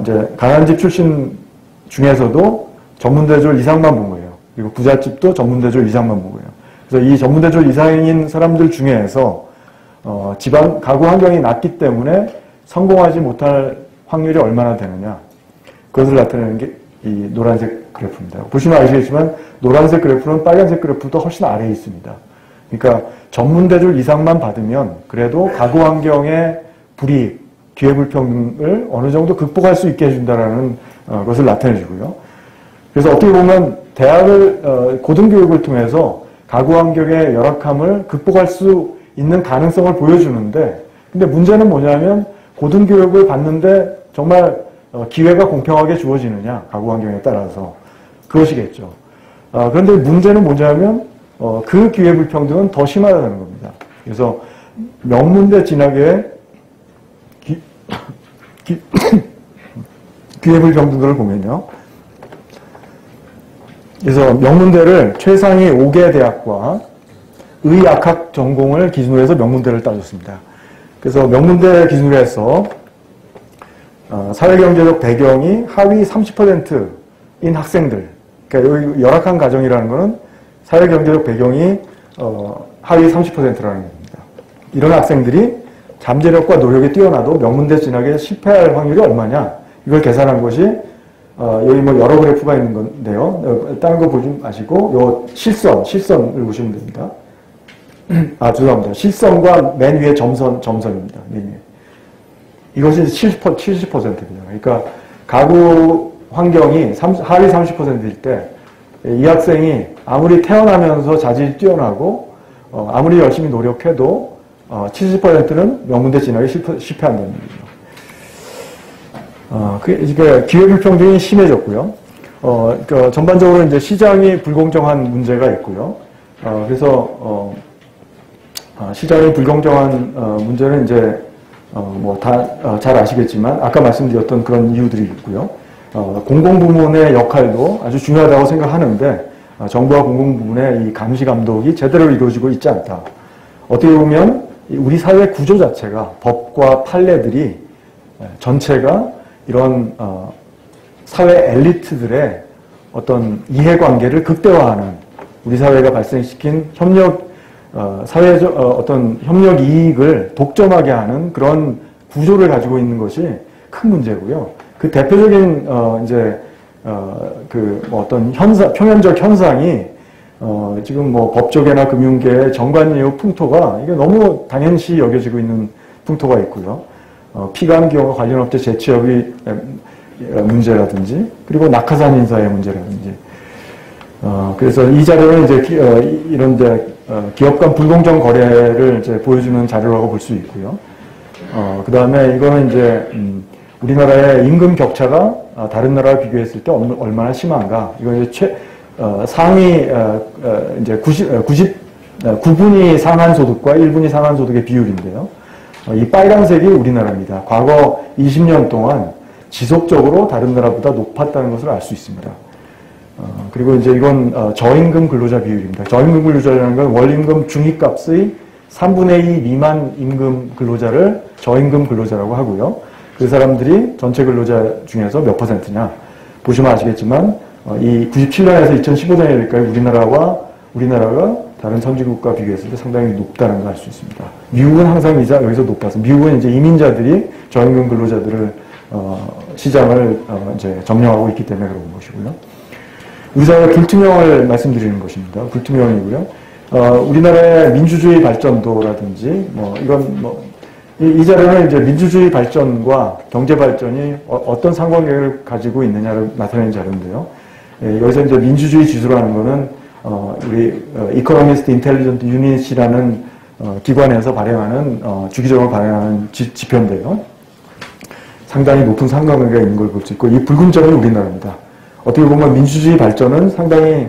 이제 가난한 집 출신 중에서도 전문대졸 이상만 본 거예요. 그리고 부잣집도 전문대졸 이상만 본 거예요. 그래서 이 전문대졸 이상인 사람들 중에서 집안 가구 환경이 낮기 때문에 성공하지 못할 확률이 얼마나 되느냐, 그것을 나타내는 게 이 노란색 그래프입니다. 보시면 아시겠지만 노란색 그래프는 빨간색 그래프보다 훨씬 아래에 있습니다. 그러니까 전문대졸 이상만 받으면 그래도 가구 환경의 불이익, 기회불평을 어느 정도 극복할 수 있게 해준다는 것을 나타내주고요. 그래서 어떻게 보면 대학을 고등교육을 통해서 가구 환경의 열악함을 극복할 수 있는 가능성을 보여주는데, 근데 문제는 뭐냐면 고등교육을 받는데 정말 기회가 공평하게 주어지느냐, 가구 환경에 따라서, 그것이겠죠. 그런데 문제는 뭐냐면 그 기회불평등은 더 심하다는 겁니다. 그래서 명문대 진학의 기회불평등도를 보면요. 그래서 명문대를 최상위 5개 대학과 의학학 전공을 기준으로 해서 명문대를 따졌습니다. 그래서 명문대 기준으로 해서 사회경제적 배경이 하위 30%인 학생들, 그러니까 여기 열악한 가정이라는 것은 사회경제적 배경이 하위 30%라는 겁니다. 이런 학생들이 잠재력과 노력이 뛰어나도 명문대 진학에 실패할 확률이 얼마냐, 이걸 계산한 것이 여기 뭐 여러 그래프가 있는 건데요. 다른 거 보지 마시고 요 실선을 보시면 됩니다. 죄송합니다. 실선과 맨 위에 점선입니다. 맨 위에. 이것이 70%입니다. 그러니까 가구 환경이 하위 30%일 때 이 학생이 아무리 태어나면서 자질이 뛰어나고 아무리 열심히 노력해도 70%는 명문대 진학에 실패한다는 얘기죠. 그러니까 기회불평등이 심해졌고요. 그러니까 전반적으로 이제 시장이 불공정한 문제가 있고요. 그래서 시장이 불공정한 문제는 이제 뭐 다 잘 아시겠지만 아까 말씀드렸던 그런 이유들이 있고요. 공공부문의 역할도 아주 중요하다고 생각하는데 정부와 공공부문의 이 감시 감독이 제대로 이루어지고 있지 않다. 어떻게 보면 우리 사회 구조 자체가 법과 판례들이 전체가 이런 사회 엘리트들의 어떤 이해관계를 극대화하는, 우리 사회가 발생시킨 사회적 어떤 협력 이익을 독점하게 하는 그런 구조를 가지고 있는 것이 큰 문제고요. 그 대표적인 이제 그 뭐 어떤 표면적 현상이 지금 뭐 법조계나 금융계의 정관예우 풍토가 이게 너무 당연시 여겨지고 있는 풍토가 있고요. 피감기업과 관련 업체 재취업이 문제라든지, 그리고 낙하산 인사의 문제라든지. 그래서 이 자료는 이제 이런 기업 간 불공정 거래를 이제 보여주는 자료라고 볼 수 있고요. 그 다음에 이거는 이제 우리나라의 임금 격차가 다른 나라와 비교했을 때 얼마나 심한가. 이거 이제 상위 이제 9분위 상한소득과 1분위 상한소득의 비율인데요. 이 빨간색이 우리나라입니다. 과거 20년 동안 지속적으로 다른 나라보다 높았다는 것을 알 수 있습니다. 그리고 이제 이건 저임금 근로자 비율입니다. 저임금 근로자라는 건 월임금 중위값의 3분의 2 미만 임금 근로자를 저임금 근로자라고 하고요. 그 사람들이 전체 근로자 중에서 몇 %냐. 보시면 아시겠지만 이 97년에서 2015년까지 우리나라가 다른 선진국과 비교했을 때 상당히 높다는 걸 알 수 있습니다. 미국은 항상 여기서 높아서, 미국은 이제 이민자들이 저임금 근로자들을 시장을 이제 점령하고 있기 때문에 그런 것이고요. 우리나라의 불투명을 말씀드리는 것입니다. 불투명이고요. 우리나라의 민주주의 발전도라든지 이 자료는 이제 민주주의 발전과 경제 발전이 어떤 상관관계를 가지고 있느냐를 나타내는 자료인데요. 여기서 이제 민주주의 지수라는 거는 우리 Economist Intelligence Unit이라는 기관에서 발행하는 주기적으로 발행하는 지표인데요. 상당히 높은 상관관계가 있는 걸 볼 수 있고, 이 붉은 점이 우리나라입니다. 어떻게 보면 민주주의 발전은 상당히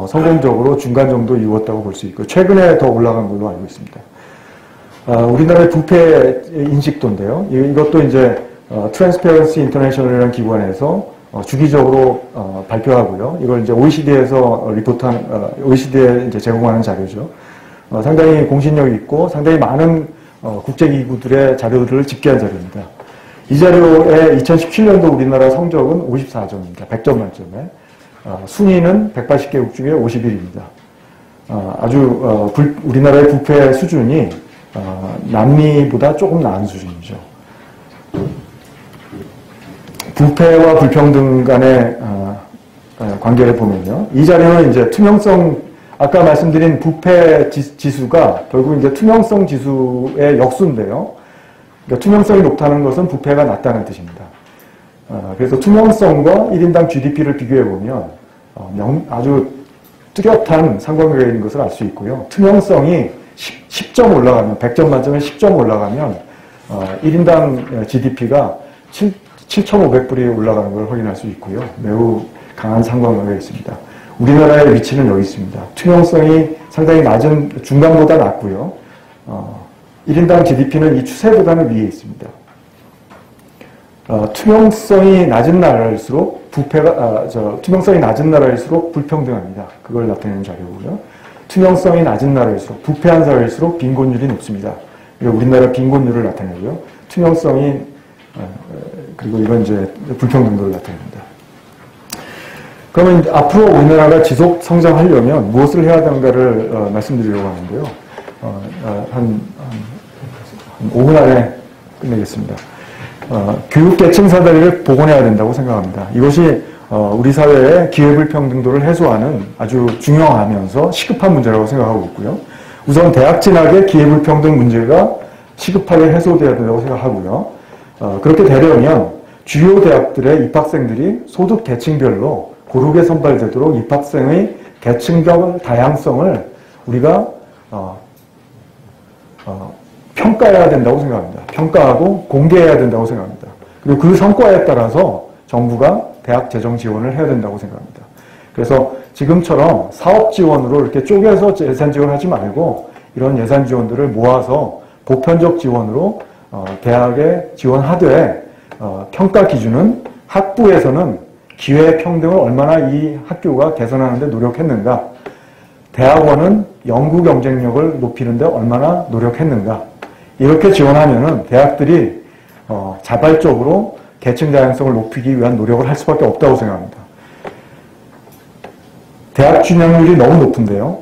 성공적으로 중간 정도 이루었다고 볼 수 있고, 최근에 더 올라간 걸로 알고 있습니다. 우리나라의 부패 인식도인데요. 이것도 이제 Transparency International이라는 기관에서 주기적으로 발표하고요. 이걸 이제 OECD에서 OECD에 이제 제공하는 자료죠. 상당히 공신력이 있고 상당히 많은 국제기구들의 자료들을 집계한 자료입니다. 이 자료의 2017년도 우리나라 성적은 54점입니다. 100점 만점에. 순위는 180개국 중에 51위입니다. 아주 우리나라의 부패 수준이 남미보다 조금 나은 수준이죠. 부패와 불평등 간의 관계를 보면요. 이 자료는 이제 투명성, 아까 말씀드린 부패 지수가 결국 이제 투명성 지수의 역수인데요. 그러니까 투명성이 높다는 것은 부패가 낮다는 뜻입니다. 그래서 투명성과 1인당 GDP를 비교해보면 아주 뚜렷한 상관관계가 있는 것을 알 수 있고요. 투명성이 10점 올라가면, 100점 만점에 10점 올라가면 1인당 GDP가 7,500불이 올라가는 걸 확인할 수 있고요. 매우 강한 상관관계가 있습니다. 우리나라의 위치는 여기 있습니다. 투명성이 상당히 낮은, 중간보다 낮고요. 1인당 GDP는 이 추세보다는 위에 있습니다. 투명성이 낮은 나라일수록 투명성이 낮은 나라일수록 불평등합니다. 그걸 나타내는 자료고요. 투명성이 낮은 나라일수록, 부패한 사회일수록 빈곤율이 높습니다. 우리나라 빈곤율을 나타내고요. 투명성이, 그리고 이건 이제 불평등도를 나타냅니다. 그러면 앞으로 우리나라가 지속 성장하려면 무엇을 해야 하는가를 말씀드리려고 하는데요. 한 5분 안에 끝내겠습니다. 교육계층 사다리를 복원해야 된다고 생각합니다. 이것이 우리 사회의 기회불평등도를 해소하는 아주 중요하면서 시급한 문제라고 생각하고 있고요. 우선 대학 진학의 기회불평등 문제가 시급하게 해소돼야 된다고 생각하고요. 그렇게 되려면 주요 대학들의 입학생들이 소득 계층별로 고르게 선발되도록 입학생의 계층별 다양성을 우리가 평가해야 된다고 생각합니다. 평가하고 공개해야 된다고 생각합니다. 그리고 그 성과에 따라서 정부가 대학 재정 지원을 해야 된다고 생각합니다. 그래서 지금처럼 사업 지원으로 이렇게 쪼개서 예산 지원하지 말고 이런 예산 지원들을 모아서 보편적 지원으로 대학에 지원하되 평가 기준은 학부에서는 기회 평등을 얼마나 이 학교가 개선하는 데 노력했는가, 대학원은 연구 경쟁력을 높이는 데 얼마나 노력했는가, 이렇게 지원하면은 대학들이 자발적으로 계층 다양성을 높이기 위한 노력을 할 수밖에 없다고 생각합니다. 대학 진학률이 너무 높은데요.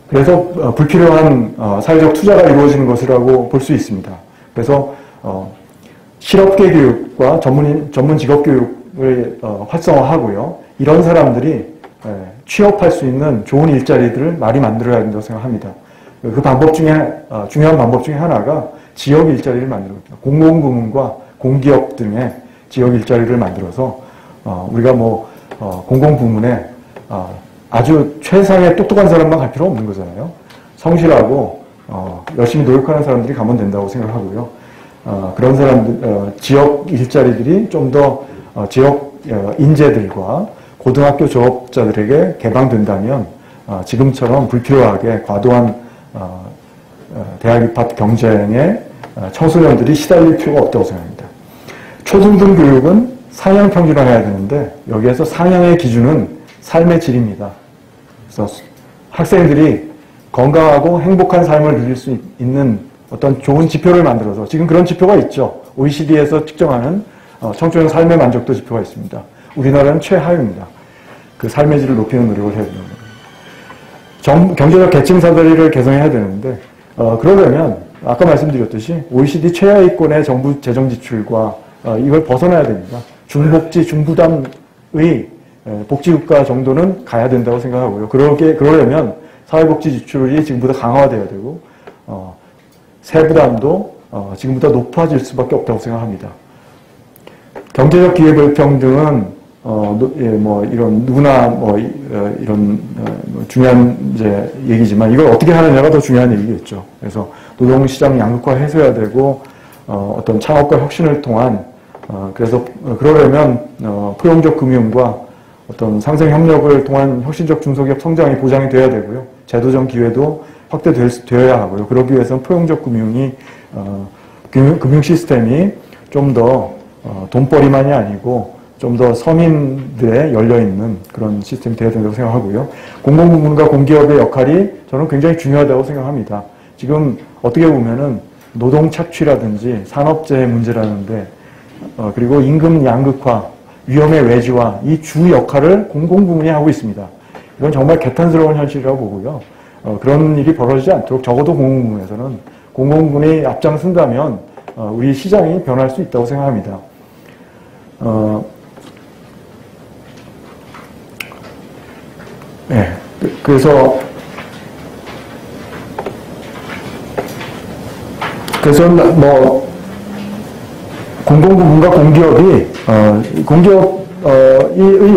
그래서 불필요한 사회적 투자가 이루어지는 것이라고 볼 수 있습니다. 그래서 실업계 교육과 전문 직업 교육을 활성화하고요. 이런 사람들이 취업할 수 있는 좋은 일자리들을 많이 만들어야 된다고 생각합니다. 그 방법 중에 중요한 방법 중에 하나가 지역 일자리를 만드는 겁니다. 공공부문과 공기업 등의 지역 일자리를 만들어서 우리가 공공부문에 아주 최상의 똑똑한 사람만 갈 필요 없는 거잖아요. 성실하고 열심히 노력하는 사람들이 가면 된다고 생각하고요. 그런 사람들 지역 일자리들이 좀 더 지역 인재들과 고등학교 졸업자들에게 개방된다면 지금처럼 불필요하게 과도한 대학 입학 경쟁에 청소년들이 시달릴 필요가 없다고 생각합니다. 초중등 교육은 상향 평준화해야 되는데 여기에서 상향의 기준은 삶의 질입니다. 그래서 학생들이 건강하고 행복한 삶을 누릴 수 있는 어떤 좋은 지표를 만들어서 지금 그런 지표가 있죠. OECD에서 측정하는 청소년 삶의 만족도 지표가 있습니다. 우리나라는 최하위입니다. 그 삶의 질을 높이는 노력을 해야 됩니다. 경제적 계층 사다리를 개선해야 되는데 그러려면 아까 말씀드렸듯이 OECD 최하위권의 정부 재정 지출과 이걸 벗어나야 됩니다. 중복지, 중부담의 복지국가 정도는 가야 된다고 생각하고요. 그러려면 사회복지 지출이 지금보다 강화돼야 되고 세부담도 지금보다 높아질 수밖에 없다고 생각합니다. 경제적 기회불평등은 이런 누구나 이런 중요한 이제 얘기지만 이걸 어떻게 하느냐가 더 중요한 얘기겠죠. 그래서 노동시장 양극화 해소해야 되고 어떤 창업과 혁신을 통한 그래서 그러려면 포용적 금융과 어떤 상생 협력을 통한 혁신적 중소기업 성장이 보장이 돼야 되고요. 제도적 기회도 확대되어야 하고요. 그러기 위해서는 포용적 금융이 금융 시스템이 좀 더 돈벌이만이 아니고 좀 더 서민들에 열려있는 그런 시스템이 되어야 된다고 생각하고요. 공공부문과 공기업의 역할이 저는 굉장히 중요하다고 생각합니다. 지금 어떻게 보면은 노동 착취라든지 산업재해 문제라는데 그리고 임금 양극화, 위험의 외주화 이 주 역할을 공공부문이 하고 있습니다. 이건 정말 개탄스러운 현실이라고 보고요. 그런 일이 벌어지지 않도록 적어도 공공부문에서는 공공부문이 앞장선다면 우리 시장이 변할 수 있다고 생각합니다. 네, 그래서 공공부문과 공기업의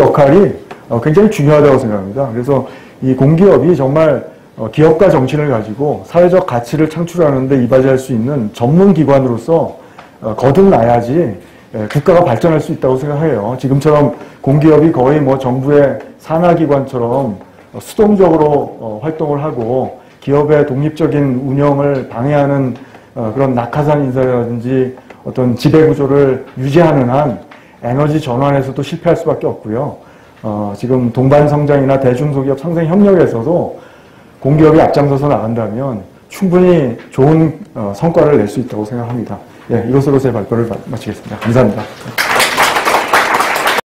역할이 굉장히 중요하다고 생각합니다. 그래서 이 공기업이 정말 기업가 정신을 가지고 사회적 가치를 창출하는 데 이바지할 수 있는 전문 기관으로서 거듭나야지 국가가 발전할 수 있다고 생각해요. 지금처럼 공기업이 거의 정부의 산하기관처럼 수동적으로 활동을 하고 기업의 독립적인 운영을 방해하는 그런 낙하산 인사라든지 어떤 지배구조를 유지하는 한 에너지 전환에서도 실패할 수밖에 없고요. 지금 동반 성장이나 대중소기업 상생 협력에서도 공기업이 앞장서서 나간다면 충분히 좋은 성과를 낼 수 있다고 생각합니다. 예, 이것으로 제 발표를 마치겠습니다. 감사합니다.